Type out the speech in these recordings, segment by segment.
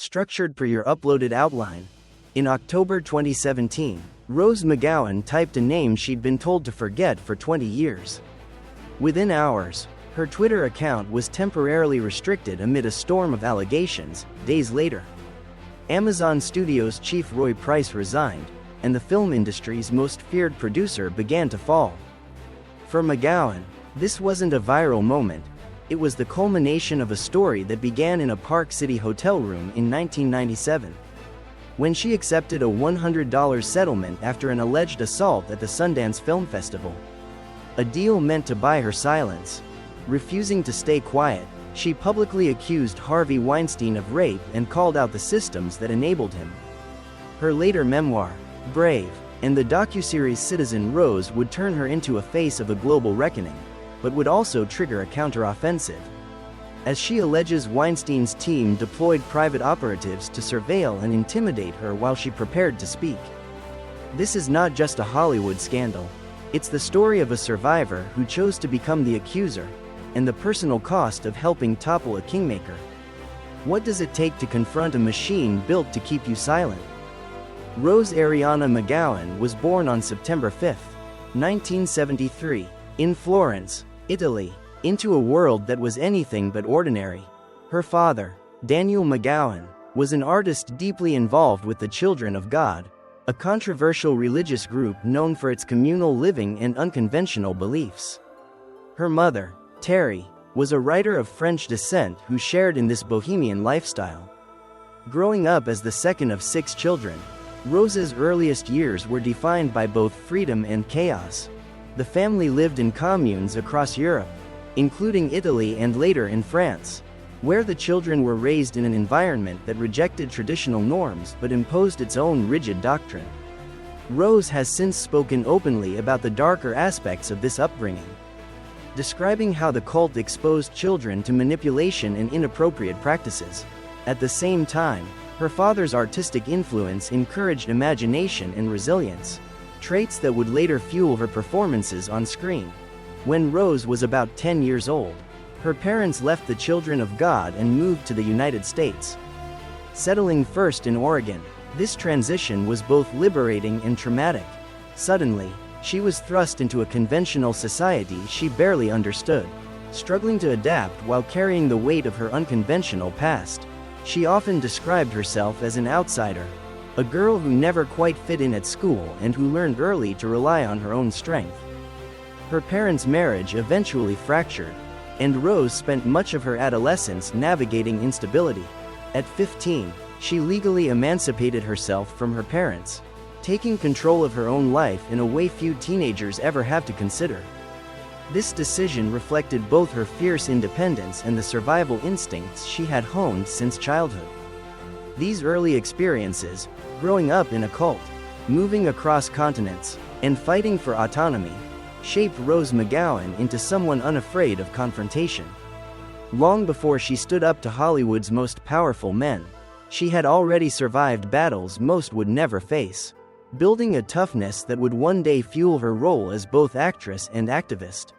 structured per your uploaded outline. In October 2017, Rose McGowan typed a name she'd been told to forget for 20 years. Within hours, her Twitter account was temporarily restricted amid a storm of allegations. Days later, Amazon Studios chief Roy Price resigned, and the film industry's most feared producer began to fall. For McGowan, this wasn't a viral moment. It was the culmination of a story that began in a Park City hotel room in 1997. When she accepted a $100 settlement after an alleged assault at the Sundance Film Festival. A deal meant to buy her silence. Refusing to stay quiet, she publicly accused Harvey Weinstein of rape and called out the systems that enabled him. Her later memoir, Brave, and the docuseries Citizen Rose would turn her into a face of a global reckoning, but would also trigger a counteroffensive. As she alleges Weinstein's team deployed private operatives to surveil and intimidate her while she prepared to speak. This is not just a Hollywood scandal. It's the story of a survivor who chose to become the accuser, and the personal cost of helping topple a kingmaker. What does it take to confront a machine built to keep you silent? Rose Ariana McGowan was born on September 5, 1973, in Florence, Italy, into a world that was anything but ordinary. Her father, Daniel McGowan, was an artist deeply involved with the Children of God, a controversial religious group known for its communal living and unconventional beliefs. Her mother, Terry, was a writer of French descent who shared in this bohemian lifestyle. Growing up as the second of 6 children, Rose's earliest years were defined by both freedom and chaos. The family lived in communes across Europe, including Italy and later in France, where the children were raised in an environment that rejected traditional norms but imposed its own rigid doctrine. Rose has since spoken openly about the darker aspects of this upbringing, describing how the cult exposed children to manipulation and inappropriate practices. At the same time, her father's artistic influence encouraged imagination and resilience, traits that would later fuel her performances on screen. When Rose was about 10 years old, her parents left the Children of God and moved to the United States. Settling first in Oregon, this transition was both liberating and traumatic. Suddenly, she was thrust into a conventional society she barely understood, struggling to adapt while carrying the weight of her unconventional past. She often described herself as an outsider, a girl who never quite fit in at school and who learned early to rely on her own strength. Her parents' marriage eventually fractured, and Rose spent much of her adolescence navigating instability. At 15, she legally emancipated herself from her parents, taking control of her own life in a way few teenagers ever have to consider. This decision reflected both her fierce independence and the survival instincts she had honed since childhood. These early experiences, growing up in a cult, moving across continents, and fighting for autonomy, shaped Rose McGowan into someone unafraid of confrontation. Long before she stood up to Hollywood's most powerful men, she had already survived battles most would never face, building a toughness that would one day fuel her role as both actress and activist.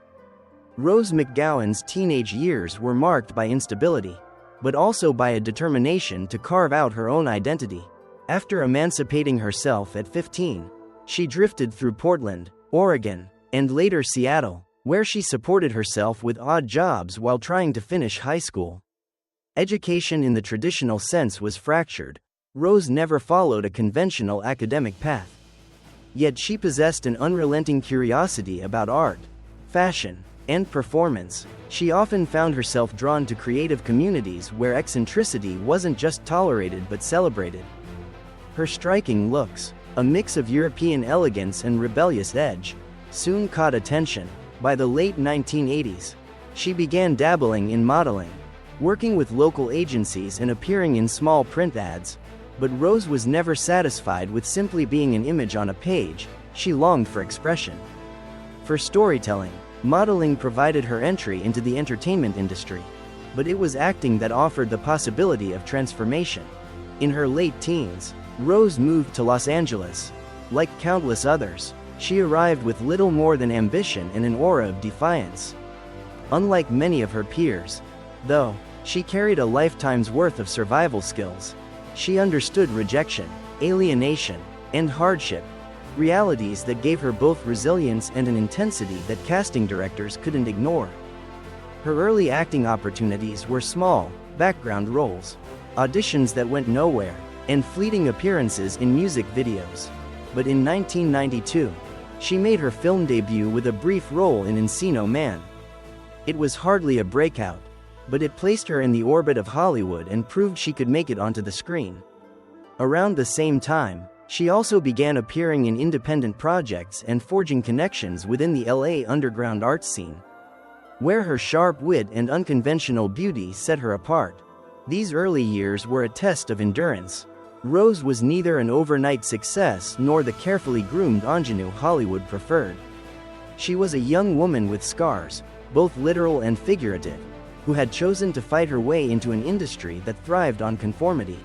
Rose McGowan's teenage years were marked by instability, but also by a determination to carve out her own identity. After emancipating herself at 15, she drifted through Portland, Oregon, and later Seattle, where she supported herself with odd jobs while trying to finish high school. Education in the traditional sense was fractured. Rose never followed a conventional academic path. Yet she possessed an unrelenting curiosity about art, fashion, and performance. She often found herself drawn to creative communities where eccentricity wasn't just tolerated but celebrated. Her striking looks, a mix of European elegance and rebellious edge, soon caught attention. By the late 1980s, she began dabbling in modeling, working with local agencies and appearing in small print ads. But Rose was never satisfied with simply being an image on a page. She longed for expression. For storytelling, modeling provided her entry into the entertainment industry, but it was acting that offered the possibility of transformation. In her late teens, Rose moved to Los Angeles. Like countless others, she arrived with little more than ambition and an aura of defiance. Unlike many of her peers, though, she carried a lifetime's worth of survival skills. She understood rejection, alienation, and hardship, realities that gave her both resilience and an intensity that casting directors couldn't ignore. Her early acting opportunities were small, background roles, auditions that went nowhere, and fleeting appearances in music videos. But in 1992, she made her film debut with a brief role in Encino Man. It was hardly a breakout, but it placed her in the orbit of Hollywood and proved she could make it onto the screen. Around the same time, she also began appearing in independent projects and forging connections within the LA underground art scene, where her sharp wit and unconventional beauty set her apart. These early years were a test of endurance. Rose was neither an overnight success nor the carefully groomed ingenue Hollywood preferred. She was a young woman with scars, both literal and figurative, who had chosen to fight her way into an industry that thrived on conformity.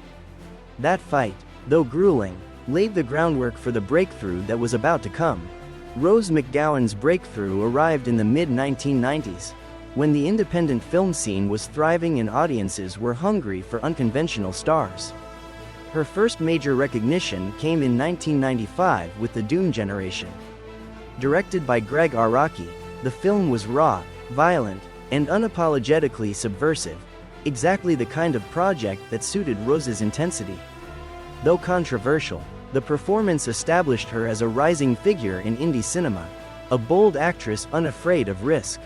That fight, though grueling, laid the groundwork for the breakthrough that was about to come. Rose McGowan's breakthrough arrived in the mid-1990s, when the independent film scene was thriving and audiences were hungry for unconventional stars. Her first major recognition came in 1995 with The Dune Generation. Directed by Greg Araki, the film was raw, violent, and unapologetically subversive, exactly the kind of project that suited Rose's intensity. Though controversial, the performance established her as a rising figure in indie cinema, a bold actress unafraid of risk.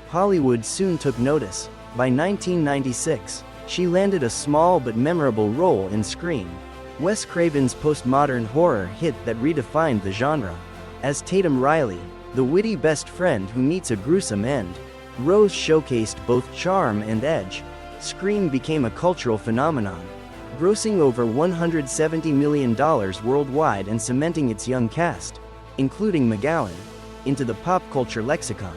Hollywood soon took notice. By 1996, she landed a small but memorable role in Scream, Wes Craven's postmodern horror hit that redefined the genre. As Tatum Riley, the witty best friend who meets a gruesome end, Rose showcased both charm and edge. Scream became a cultural phenomenon, grossing over $170 million worldwide and cementing its young cast, including McGowan, into the pop culture lexicon.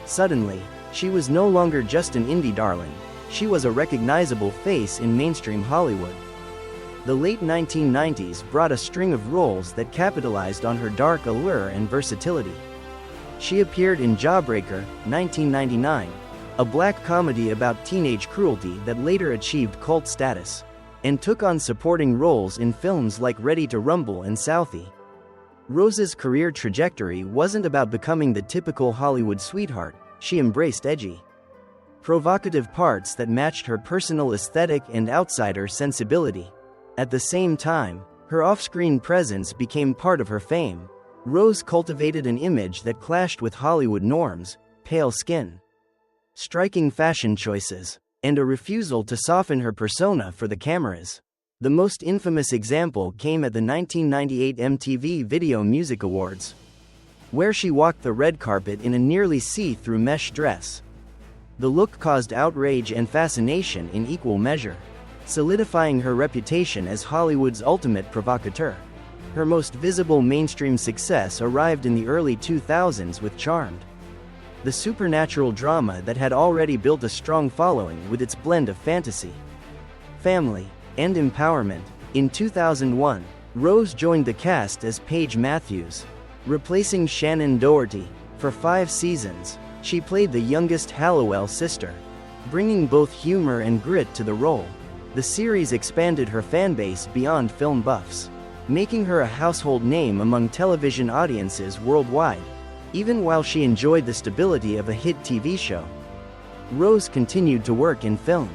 Suddenly, she was no longer just an indie darling. She was a recognizable face in mainstream Hollywood. The late 1990s brought a string of roles that capitalized on her dark allure and versatility. She appeared in Jawbreaker, 1999, a black comedy about teenage cruelty that later achieved cult status, and took on supporting roles in films like Ready to Rumble and Southie. Rose's career trajectory wasn't about becoming the typical Hollywood sweetheart. She embraced edgy, provocative parts that matched her personal aesthetic and outsider sensibility. At the same time, her off-screen presence became part of her fame. Rose cultivated an image that clashed with Hollywood norms: pale skin, striking fashion choices, and a refusal to soften her persona for the cameras. The most infamous example came at the 1998 MTV Video Music Awards, where she walked the red carpet in a nearly see-through mesh dress. The look caused outrage and fascination in equal measure, solidifying her reputation as Hollywood's ultimate provocateur. Her most visible mainstream success arrived in the early 2000s with Charmed, the supernatural drama that had already built a strong following with its blend of fantasy, family, and empowerment. In 2001, Rose joined the cast as Paige Matthews, replacing Shannon Doherty. For 5 seasons, she played the youngest Hallowell sister, bringing both humor and grit to the role. The series expanded her fanbase beyond film buffs, making her a household name among television audiences worldwide. Even while she enjoyed the stability of a hit TV show, Rose continued to work in film,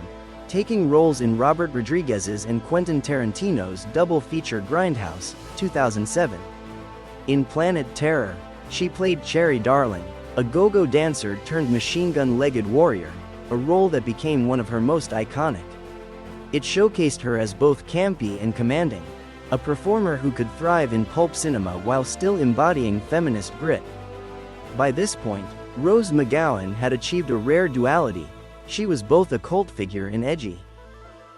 taking roles in Robert Rodriguez's and Quentin Tarantino's double feature Grindhouse, 2007. In Planet Terror, she played Cherry Darling, a go-go dancer turned machine-gun-legged warrior, a role that became one of her most iconic. It showcased her as both campy and commanding, a performer who could thrive in pulp cinema while still embodying feminist grit. By this point, Rose McGowan had achieved a rare duality. She was both a cult figure and edgy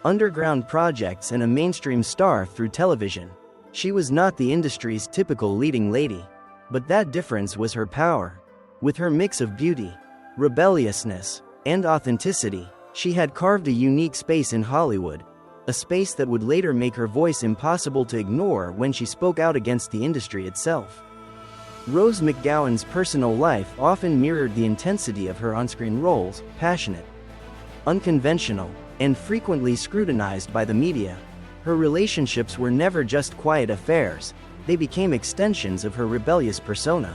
underground projects and a mainstream star through television. She was not the industry's typical leading lady, but that difference was her power. With her mix of beauty, rebelliousness, and authenticity, she had carved a unique space in Hollywood, a space that would later make her voice impossible to ignore when she spoke out against the industry itself. Rose McGowan's personal life often mirrored the intensity of her on-screen roles: passionate, unconventional, and frequently scrutinized by the media. Her relationships were never just quiet affairs, they became extensions of her rebellious persona,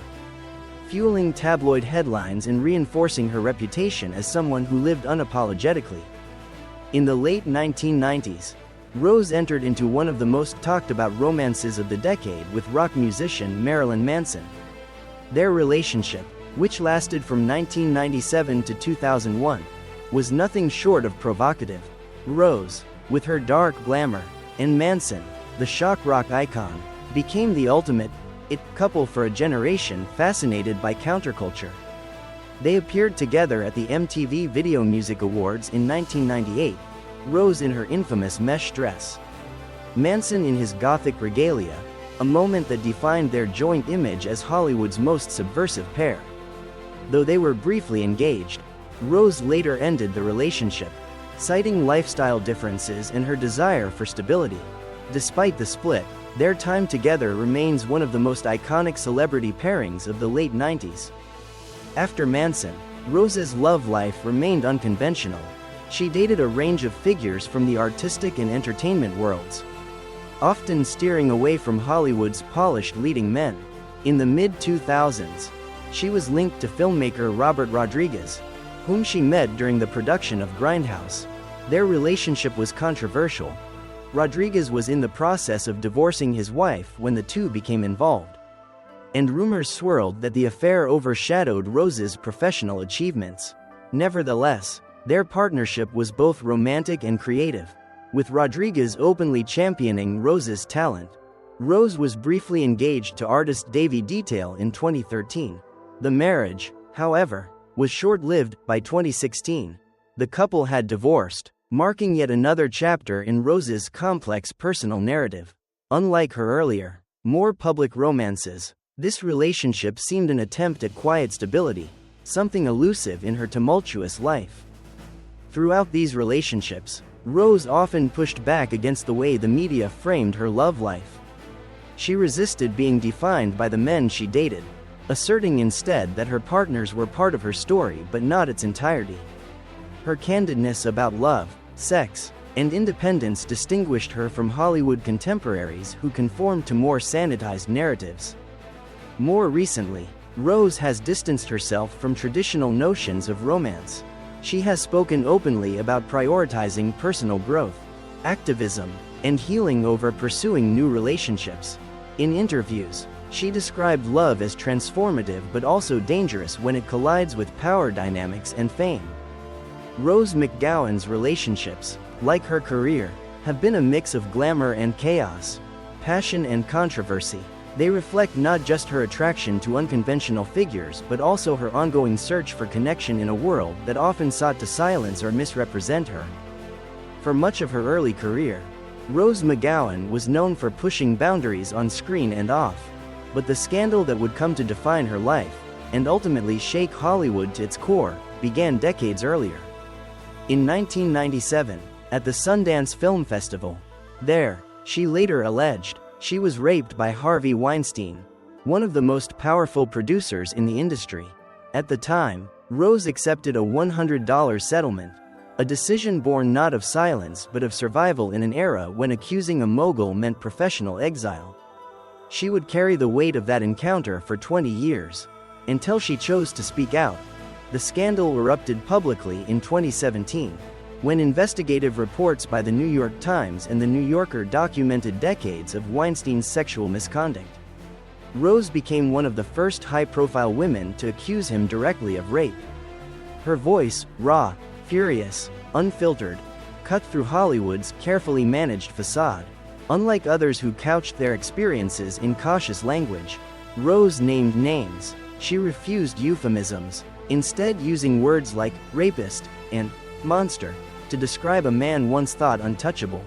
fueling tabloid headlines and reinforcing her reputation as someone who lived unapologetically. In the late 1990s, Rose entered into one of the most talked about romances of the decade with rock musician Marilyn Manson. Their relationship, which lasted from 1997 to 2001, was nothing short of provocative. Rose, with her dark glamour, and Manson, the shock rock icon, became the ultimate it couple for a generation fascinated by counterculture. They appeared together at the MTV Video Music Awards in 1998, Rose in her infamous mesh dress, Manson in his gothic regalia, a moment that defined their joint image as Hollywood's most subversive pair. Though they were briefly engaged, Rose later ended the relationship, citing lifestyle differences and her desire for stability. Despite the split, their time together remains one of the most iconic celebrity pairings of the late 90s. After Manson, Rose's love life remained unconventional. She dated a range of figures from the artistic and entertainment worlds, often steering away from Hollywood's polished leading men. In the mid-2000s, she was linked to filmmaker Robert Rodriguez, whom she met during the production of Grindhouse. Their relationship was controversial. Rodriguez was in the process of divorcing his wife when the two became involved, and rumors swirled that the affair overshadowed Rose's professional achievements. Nevertheless, their partnership was both romantic and creative, with Rodriguez openly championing Rose's talent. Rose was briefly engaged to artist Davey Detail in 2013. The marriage, however, was short-lived. By 2016, the couple had divorced, marking yet another chapter in Rose's complex personal narrative. Unlike her earlier, more public romances, this relationship seemed an attempt at quiet stability, something elusive in her tumultuous life. Throughout these relationships, Rose often pushed back against the way the media framed her love life. She resisted being defined by the men she dated, asserting instead that her partners were part of her story but not its entirety. Her candidness about love, sex, and independence distinguished her from Hollywood contemporaries who conformed to more sanitized narratives. More recently, Rose has distanced herself from traditional notions of romance. She has spoken openly about prioritizing personal growth, activism, and healing over pursuing new relationships. In interviews, she described love as transformative but also dangerous when it collides with power dynamics and fame. Rose McGowan's relationships, like her career, have been a mix of glamour and chaos, passion and controversy. They reflect not just her attraction to unconventional figures but also her ongoing search for connection in a world that often sought to silence or misrepresent her. For much of her early career, Rose McGowan was known for pushing boundaries on screen and off, but the scandal that would come to define her life, and ultimately shake Hollywood to its core, began decades earlier. In 1997, at the Sundance Film Festival, there, she later alleged, she was raped by Harvey Weinstein, one of the most powerful producers in the industry. At the time, Rose accepted a $100 settlement, a decision born not of silence but of survival in an era when accusing a mogul meant professional exile. She would carry the weight of that encounter for 20 years, until she chose to speak out. The scandal erupted publicly in 2017, when investigative reports by the New York Times and the New Yorker documented decades of Weinstein's sexual misconduct. Rose became one of the first high-profile women to accuse him directly of rape. Her voice, raw, furious, unfiltered, cut through Hollywood's carefully managed facade. Unlike others who couched their experiences in cautious language, Rose named names. She refused euphemisms, instead using words like rapist and monster to describe a man once thought untouchable.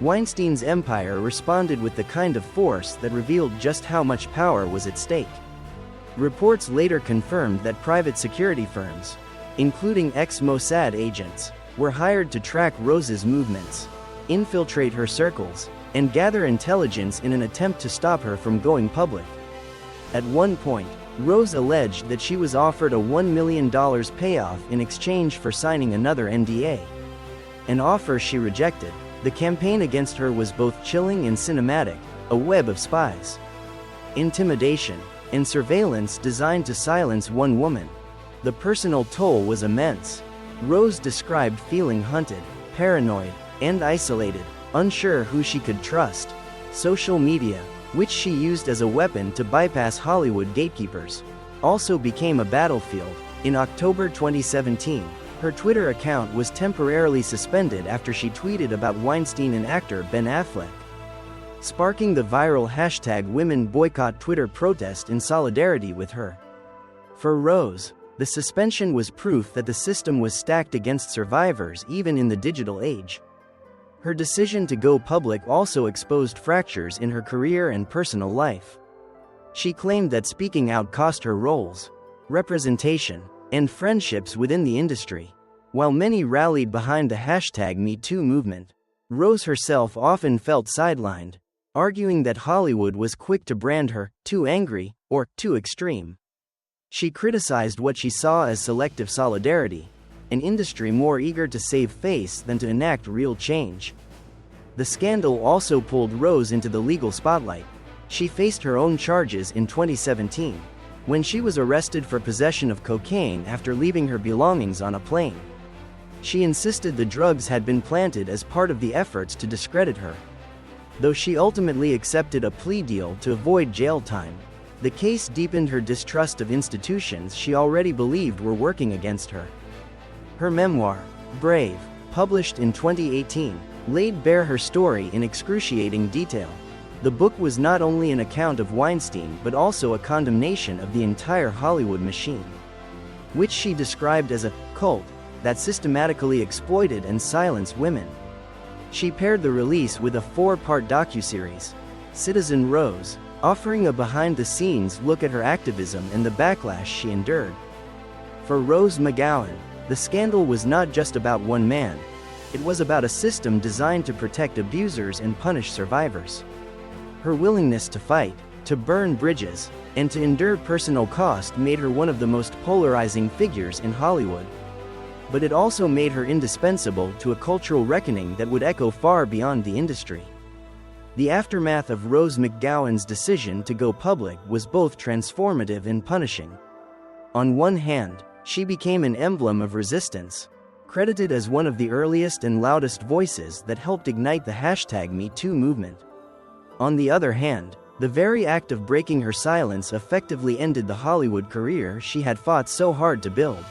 Weinstein's empire responded with the kind of force that revealed just how much power was at stake. Reports later confirmed that private security firms, including ex-Mossad agents, were hired to track Rose's movements, infiltrate her circles, and gather intelligence in an attempt to stop her from going public. At one point, Rose alleged that she was offered a $1 million payoff in exchange for signing another NDA, an offer she rejected. The campaign against her was both chilling and cinematic, a web of spies, intimidation, and surveillance designed to silence one woman. The personal toll was immense. Rose described feeling hunted, paranoid, and isolated, unsure who she could trust. Social media, which she used as a weapon to bypass Hollywood gatekeepers, also became a battlefield. In October 2017, her Twitter account was temporarily suspended after she tweeted about Weinstein and actor Ben Affleck, sparking the viral hashtag Women Boycott Twitter protest in solidarity with her. For Rose, the suspension was proof that the system was stacked against survivors even in the digital age. Her decision to go public also exposed fractures in her career and personal life. She claimed that speaking out cost her roles, representation, and friendships within the industry. While many rallied behind the hashtag #MeToo movement, Rose herself often felt sidelined, arguing that Hollywood was quick to brand her too angry or too extreme. She criticized what she saw as selective solidarity, an industry more eager to save face than to enact real change. The scandal also pulled Rose into the legal spotlight. She faced her own charges in 2017, when she was arrested for possession of cocaine after leaving her belongings on a plane. She insisted the drugs had been planted as part of the efforts to discredit her. Though she ultimately accepted a plea deal to avoid jail time, the case deepened her distrust of institutions she already believed were working against her. Her memoir, Brave, published in 2018, laid bare her story in excruciating detail. The book was not only an account of Weinstein but also a condemnation of the entire Hollywood machine, which she described as a cult that systematically exploited and silenced women. She paired the release with a 4-part docuseries, Citizen Rose, offering a behind-the-scenes look at her activism and the backlash she endured. For Rose McGowan, the scandal was not just about one man. It was about a system designed to protect abusers and punish survivors. Her willingness to fight, to burn bridges, and to endure personal cost made her one of the most polarizing figures in Hollywood. But it also made her indispensable to a cultural reckoning that would echo far beyond the industry. The aftermath of Rose McGowan's decision to go public was both transformative and punishing. On one hand, she became an emblem of resistance, credited as one of the earliest and loudest voices that helped ignite the hashtag #MeToo movement. On the other hand, the very act of breaking her silence effectively ended the Hollywood career she had fought so hard to build.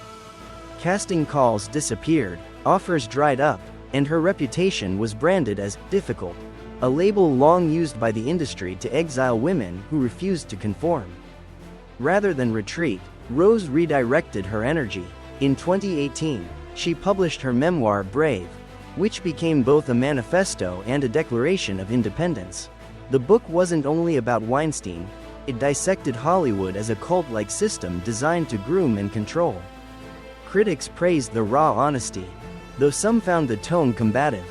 Casting calls disappeared, offers dried up, and her reputation was branded as difficult, a label long used by the industry to exile women who refused to conform. Rather than retreat, Rose redirected her energy. In 2018, she published her memoir Brave, which became both a manifesto and a declaration of independence. The book wasn't only about Weinstein, it dissected Hollywood as a cult-like system designed to groom and control. Critics praised the raw honesty, though some found the tone combative.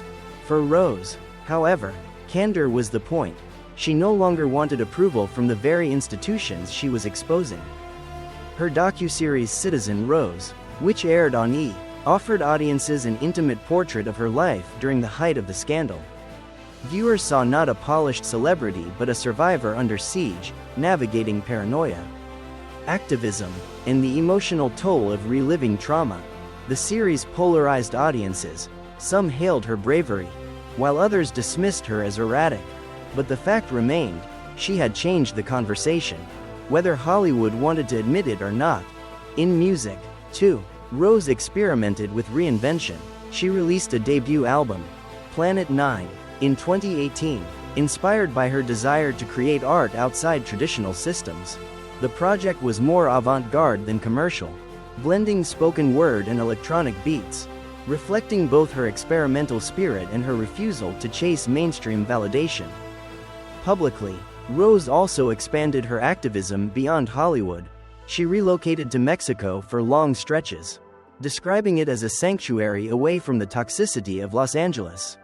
For Rose, however, candor was the point. She no longer wanted approval from the very institutions she was exposing. Her docuseries Citizen Rose, which aired on E!, offered audiences an intimate portrait of her life during the height of the scandal. Viewers saw not a polished celebrity but a survivor under siege, navigating paranoia, activism, and the emotional toll of reliving trauma. The series polarized audiences. Some hailed her bravery, while others dismissed her as erratic. But the fact remained, she had changed the conversation, whether Hollywood wanted to admit it or not. In music, too, Rose experimented with reinvention. She released a debut album, Planet 9, in 2018, inspired by her desire to create art outside traditional systems. The project was more avant-garde than commercial, blending spoken word and electronic beats, reflecting both her experimental spirit and her refusal to chase mainstream validation. Publicly, Rose also expanded her activism beyond Hollywood. She relocated to Mexico for long stretches, describing it as a sanctuary away from the toxicity of Los Angeles.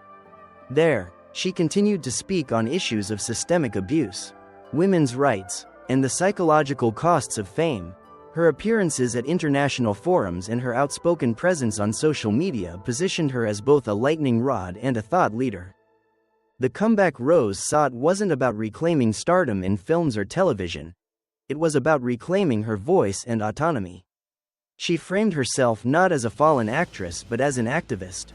There, she continued to speak on issues of systemic abuse, women's rights, and the psychological costs of fame. Her appearances at international forums and her outspoken presence on social media positioned her as both a lightning rod and a thought leader. The comeback Rose sought wasn't about reclaiming stardom in films or television. It was about reclaiming her voice and autonomy. She framed herself not as a fallen actress but as an activist,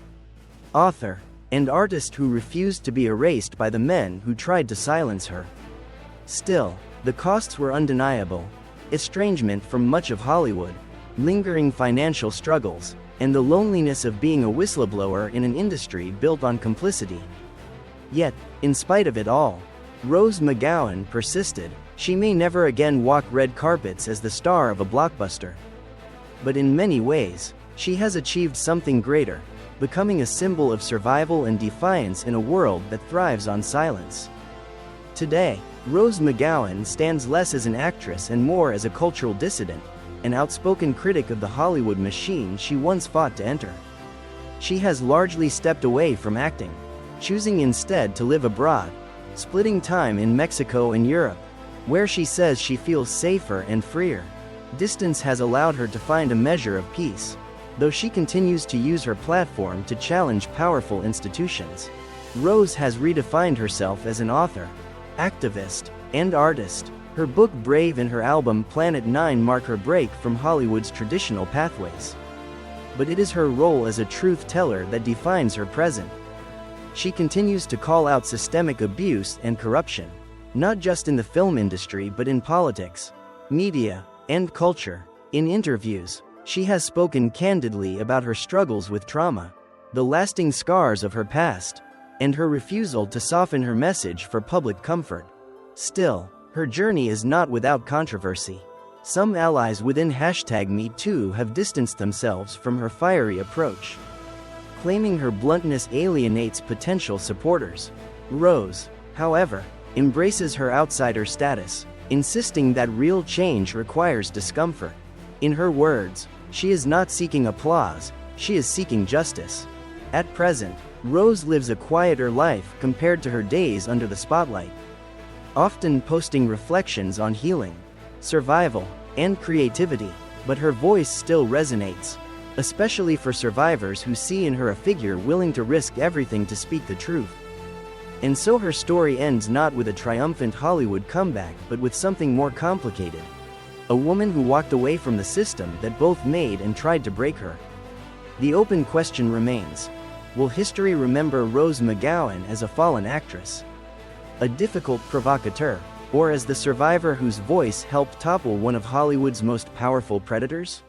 author, and artist who refused to be erased by the men who tried to silence her. Still, the costs were undeniable: estrangement from much of Hollywood, lingering financial struggles, and the loneliness of being a whistleblower in an industry built on complicity. Yet, in spite of it all, Rose McGowan persisted. She may never again walk red carpets as the star of a blockbuster. But in many ways, she has achieved something greater, becoming a symbol of survival and defiance in a world that thrives on silence. Today, Rose McGowan stands less as an actress and more as a cultural dissident, an outspoken critic of the Hollywood machine she once fought to enter. She has largely stepped away from acting, choosing instead to live abroad, splitting time in Mexico and Europe, where she says she feels safer and freer. Distance has allowed her to find a measure of peace, though she continues to use her platform to challenge powerful institutions. Rose has redefined herself as an author, activist, and artist. Her book Brave and her album Planet 9 mark her break from Hollywood's traditional pathways. But it is her role as a truth teller that defines her present. She continues to call out systemic abuse and corruption, not just in the film industry but in politics, media, and culture. In interviews, she has spoken candidly about her struggles with trauma, the lasting scars of her past, and her refusal to soften her message for public comfort. Still, her journey is not without controversy. Some allies within #MeToo have distanced themselves from her fiery approach, claiming her bluntness alienates potential supporters. Rose, however, embraces her outsider status, insisting that real change requires discomfort. In her words, she is not seeking applause, she is seeking justice. At present, Rose lives a quieter life compared to her days under the spotlight, often posting reflections on healing, survival, and creativity, but her voice still resonates, especially for survivors who see in her a figure willing to risk everything to speak the truth. And so her story ends not with a triumphant Hollywood comeback but with something more complicated: a woman who walked away from the system that both made and tried to break her. The open question remains: will history remember Rose McGowan as a fallen actress, a difficult provocateur, or as the survivor whose voice helped topple one of Hollywood's most powerful predators?